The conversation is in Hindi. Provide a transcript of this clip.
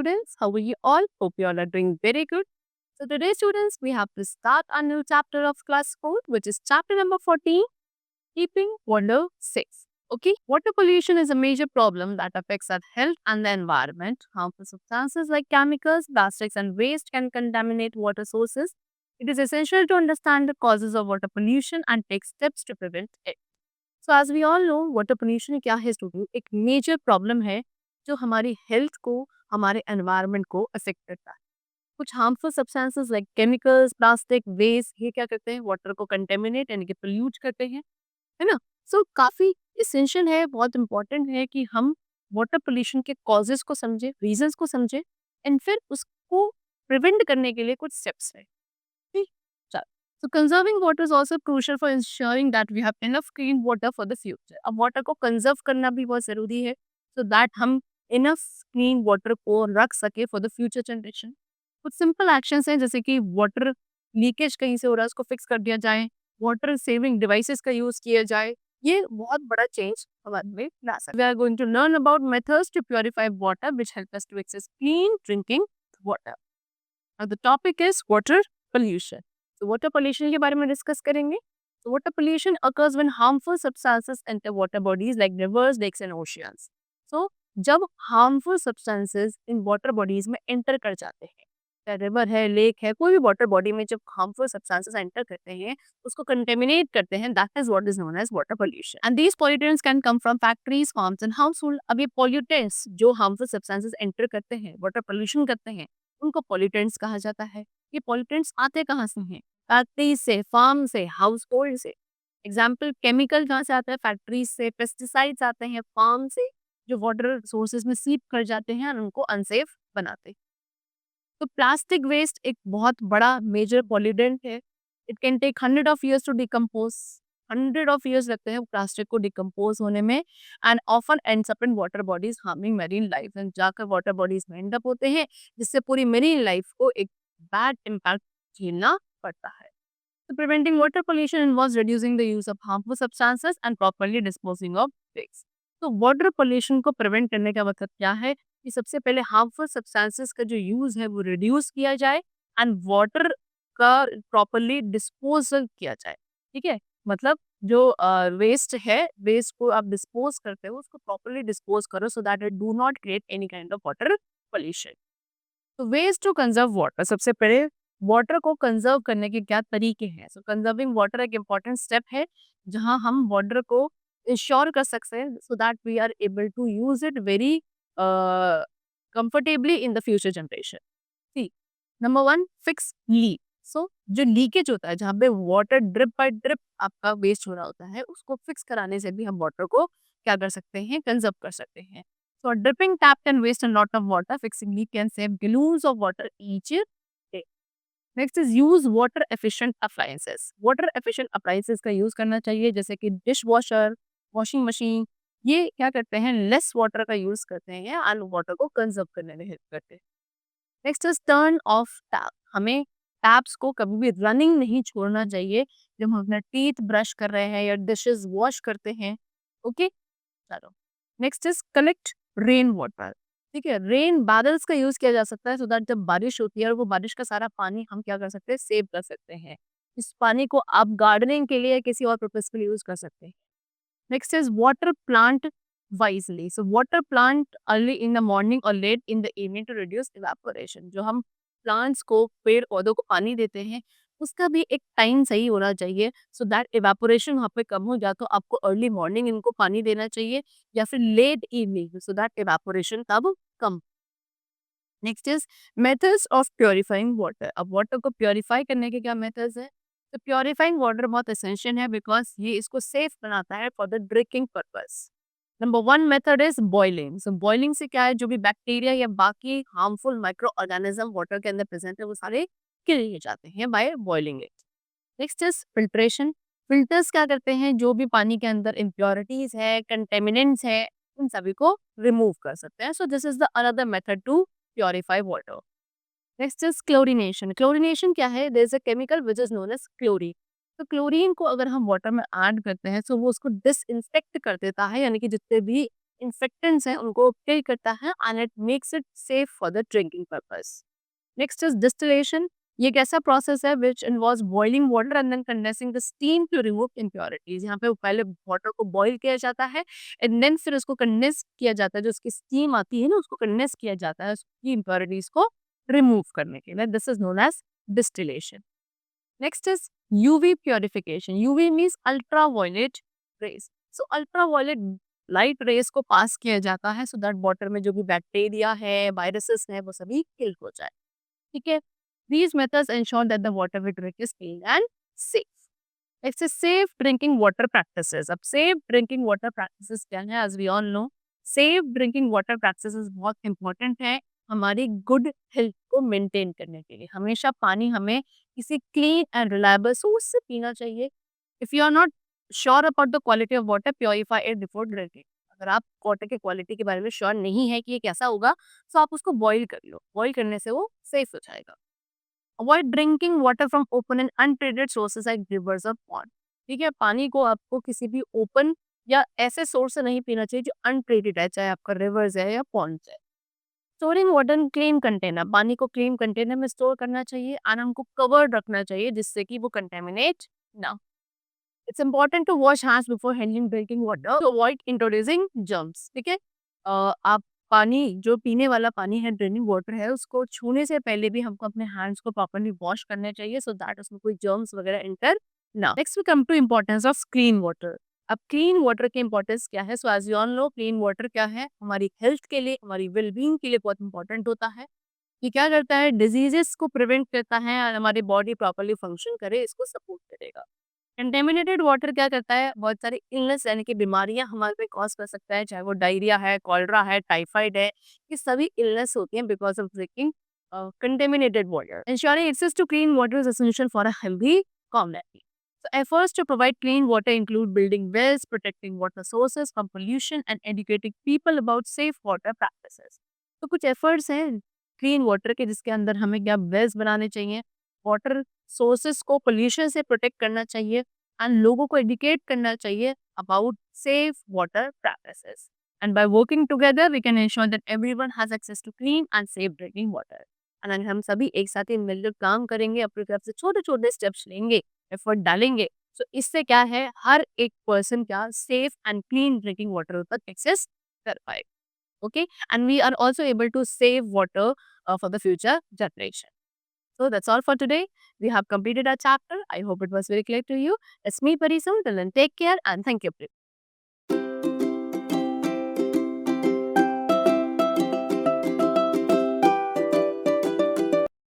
students. How are you all? Hope you all are doing very good. So today, students, we have to start a new chapter of class 4, which is chapter number 14, Keeping Water Safe. Okay, water pollution is a major problem that affects our health and the environment. Harmful substances like chemicals, plastics, and waste can contaminate water sources. It is essential to understand the causes of water pollution and take steps to prevent it. So as we all know water pollution क्या है स्टूडेंट, एक मेजर प्रॉब्लम है जो हमारी हेल्थ को, हमारे एनवायरनमेंट को अफेक्ट करता है। कुछ harmful substances like chemicals, plastic, waste, ये क्या करते हैं, वाटर को कंटेमिनेट यानी कि पोल्यूट करते हैं, है ना। सो काफी इसेंशियल है, बहुत इंपॉर्टेंट है कि हम वाटर पोल्यूशन के कॉजेज को समझे, रीजंस को समझे एंड फिर उसको प्रिवेंट करने के लिए कुछ स्टेप्स है। So conserving water is also crucial for ensuring that we have enough clean water for the future. अब वाटर को कंजर्व करना भी बहुत जरूरी है so that हम enough clean water को रख सके for the future generation. कुछ सिंपल एक्शंस हैं जैसे कि वाटर लीकेज कहीं से हो रहा है उसको फिक्स कर दिया जाए, वाटर सेविंग डिवाइसेस का यूज किया जाए, ये बहुत बड़ा चेंज हमारे में ला सकता है। We are going to learn about methods to purify water which help us to access clean drinking water. Now the topic is water pollution. तो वाटर पोल्यूशन के बारे में डिस्कस करेंगे। तो water pollution occurs when harmful substances enter water bodies like rivers, lakes and oceans. So जब हार्मफुल सब्सटेंसेस इन वाटर बॉडीज में एंटर कर जाते हैं, चाहे रिवर है, लेक है, कोई भी वाटर बॉडी में जब हार्मफुल सब्सटेंसेस एंटर करते हैं, उसको कंटेमिनेट करते हैं, that is what is known as water pollution. And these pollutants can come from factories, farms and household. अब ये पॉल्यूटेंट्स जो हार्मफुल सब्सटेंसेस एंटर करते हैं, वाटर पोल्यूशन करते हैं, उनको पॉल्यूटेंट्स कहा जाता है। ये पॉल्यूटेंट्स आते कहाँ से हैं? फैक्ट्री से, फार्म से, हाउस होल्ड से। एग्जाम्पल, केमिकल कहाँ से आता है? फैक्ट्रीज से। पेस्टिसाइड्स आते हैं फार्म से, जो वाटर सोर्सेज में सीप कर जाते हैं और उनको अनसेफ बनाते हैं। तो प्लास्टिक वेस्ट एक बहुत बड़ा मेजर पॉल्यूटेंट है। It can take 100 years to decompose. 100 years लगते हैं प्लास्टिक को डिकम्पोज होने में and often ends up in water bodies harming marine life, and जाकर वाटर बॉडीज में एंड अप होते हैं, जिससे पूरी मेरीन लाइफ को एक बैड इम्पैक्ट झेलना पड़ता है। So preventing water pollution involves reducing the use of harmful substances and properly disposing of waste. तो वाटर पोल्यूशन को प्रिवेंट करने का मतलब क्या है कि सबसे पहले हार्मफुल सब्सटेंसेस का जो यूज है वो रिड्यूस किया जाए एंड वाटर का प्रॉपरली डिस्पोजल किया जाए। ठीक है, मतलब जो वेस्ट है, वेस्ट को आप डिस्पोज करते हो उसको प्रॉपरली डिस्पोज करो so that it do not create any kind of water pollution. तो वेस्ट टू कंजर्व वाटर, सबसे पहले वाटर को कंजर्व करने के क्या तरीके हैं। सो कंजर्विंग वाटर एक इम्पॉर्टेंट स्टेप है जहां हम वाटर को इंश्योर कर सकते हैं so that we are able to use it very comfortably in the future generation. See, number 1, fix leak. So जो लीकेज होता है, जहाँ पे वाटर ड्रिप बाय ड्रिप आपका वेस्ट हो रहा होता है, उसको फिक्स कराने से भी हम वाटर को क्या कर सकते हैं, कंजर्व कर सकते हैं। So a dripping tap can waste a lot of water. Fixing leak can save gallons of water each day. Next is use water efficient appliances. Water efficient appliances का यूज करना चाहिए, जैसे कि डिश वॉशर, वॉशिंग मशीन। ये क्या करते हैं, लेस वाटर का यूज करते हैं एंड वाटर को कंजर्व करने में हेल्प करते हैं। Next is turn off tap. हमें टैप्स को कभी भी रनिंग नहीं छोड़ना चाहिए जब हम अपना टीथ ब्रश कर रहे हैं या डिशेस वॉश करते हैं। ओके, चलो। Next is collect rain water. ठीक है, रेन बादल्स का यूज किया जा सकता है सो दैट जब बारिश होती है और वो बारिश का सारा पानी हम क्या कर सकते हैं, सेव कर सकते हैं। इस पानी को आप गार्डनिंग के लिए या किसी और पर्पज के लिए यूज कर सकते हैं। Next is water plant wisely. So water plant early in the morning और late in the evening to reduce evaporation. जो हम प्लांट्स को, पेड़ पौधों को पानी देते हैं, उसका भी एक टाइम सही होना चाहिए सो दैट इवेपोरेशन वहाँ पे कम हो जाए। तो आपको अर्ली मॉर्निंग इनको पानी देना चाहिए या फिर late evening so that evaporation तब कम। Next is methods of purifying water. अब वाटर को प्योरीफाई करने के क्या मेथड्स है? तो प्योरीफाइंग वाटर बहुत एसेंशियल है बिकॉज ये इसको सेफ बनाता है for the drinking purpose. Number 1 method is boiling. So boiling से क्या है, जो भी बैक्टीरिया या बाकी हार्मफुल माइक्रो ऑर्गेनिज्म वाटर के अंदर प्रेजेंट है वो सारे किल हो जाते हैं by boiling it. Next is filtration. Filters क्या करते हैं, जो भी पानी के अंदर इम्प्योरिटीज है, कंटेमिनेंट्स है, उन सभी को रिमूव कर सकते हैं। So this is the another method to purify water. Next is chlorination. Chlorination क्या है, there is a chemical which is known as chlorine. तो क्लोरीन को अगर हम वाटर में ऐड करते हैं तो वो उसको डिसइंफेक्ट कर देता है, यानी कि जितने भी इन्फेक्टेंट्स हैं उनको किल करता है and it makes it safe for the drinking purpose. Next is distillation. ये एक ऐसा प्रोसेस है which involves boiling water and then condensing the steam to remove impurities. यहाँ पे पहले वाटर को बॉईल किया जाता है एंड देन फिर उसको कंडेंस किया जाता है, जो उसकी स्टीम आती है ना उसको कंडेंस किया जाता है उसकी इम्प्योरिटीज को रिमूव करने के लिए। This is known as distillation. Next is UV purification. UV means ultraviolet rays. So ultraviolet light rays को पास किया जाता है सो दैट वाटर में जो भी बैक्टीरिया है, वायरसेस है, वो सभी किल हो जाए। ठीक है। These methods ensure that the water we drink is clean and safe. Next is safe drinking water practices. अब safe drinking water practices क्या है? As we all know, safe drinking water practices बहुत important है हमारी गुड हेल्थ को मेंटेन करने के लिए। हमेशा पानी हमें किसी क्लीन एंड रिलायबल सोर्स से पीना चाहिए। If you are not sure about the quality of water, purify it before drinking. अगर आप वाटर की क्वालिटी के बारे में श्योर नहीं है कि ये कैसा होगा, तो आप उसको बॉईल कर लो। बॉईल करने से वो सेफ हो जाएगा। Avoid drinking water from open and untreated sources like reverse और पॉन्ड। ठीक है, पानी को आपको किसी भी ओपन या ऐसे सोर्स से नहीं पीना चाहिए जो अनट्रीटेड है, चाहे आपका रिवर्स है या पॉन्ड है। Storing water in clean container. पानी को क्लीन कंटेनर में स्टोर करना चाहिए एंड हमको कवर्ड रखना चाहिए जिससे कि वो कंटेमिनेट ना हो। It's important to wash hands before handling drinking water to avoid introducing germs. ठीक है, आप पानी जो पीने वाला पानी है, ड्रिंकिंग वाटर है, उसको छूने से पहले भी हमको अपने हैंड्स को प्रॉपर्ली वॉश करने चाहिए सो दैट उसमें कोई जर्म्स वगैरह एंटर ना। Next we come to importance of clean water. अब क्लीन वाटर की इंपॉर्टेंस क्या है? So as you all know, clean water क्या है? हमारी हेल्थ के लिए, हमारी वेलबींग के लिए बहुत इंपॉर्टेंट होता है। ये क्या करता है? डिजीजेस को प्रिवेंट करता है और हमारी बॉडी प्रॉपर्ली फंक्शन करे इसको सपोर्ट करेगा। कंटेमिनेटेड वाटर क्या करता है? बहुत सारी इलनेस यानी कि बीमारियां हमारे पे कॉज कर सकता है, चाहे वो डायरिया है, कॉलरा है, टाइफाइड है। ये सभी इलनेस होती हैं because of drinking contaminated water. Ensuring access to clean water is essential for a healthy community. So efforts to provide clean water include building wells, protecting water sources from pollution, and educating people about safe water practices. तो कुछ efforts हैं क्लीन वाटर के जिसके अंदर हमें क्या वेल्स बनाने चाहिए, वाटर सोर्सेस को पोल्यूशन से प्रोटेक्ट करना चाहिए एंड लोगों को एजुकेट करना चाहिए about safe water practices. And by working together we can ensure that everyone has access to clean and safe drinking water. And अगर हम सभी एक साथ ही मिलकर काम करेंगे, अपनी तरफ से छोटे छोटे स्टेप्स लेंगे, एफर्ट डालेंगे, तो इससे क्या है, हर एक पर्सन क्या safe and clean drinking water तक एक्सेस कर पाएगा। Okay, and we are also able to save water for the future generation. So that's all for today. We have completed our chapter. I hope it was very clear to you. It's me, Parisam. Till then, take care and thank you.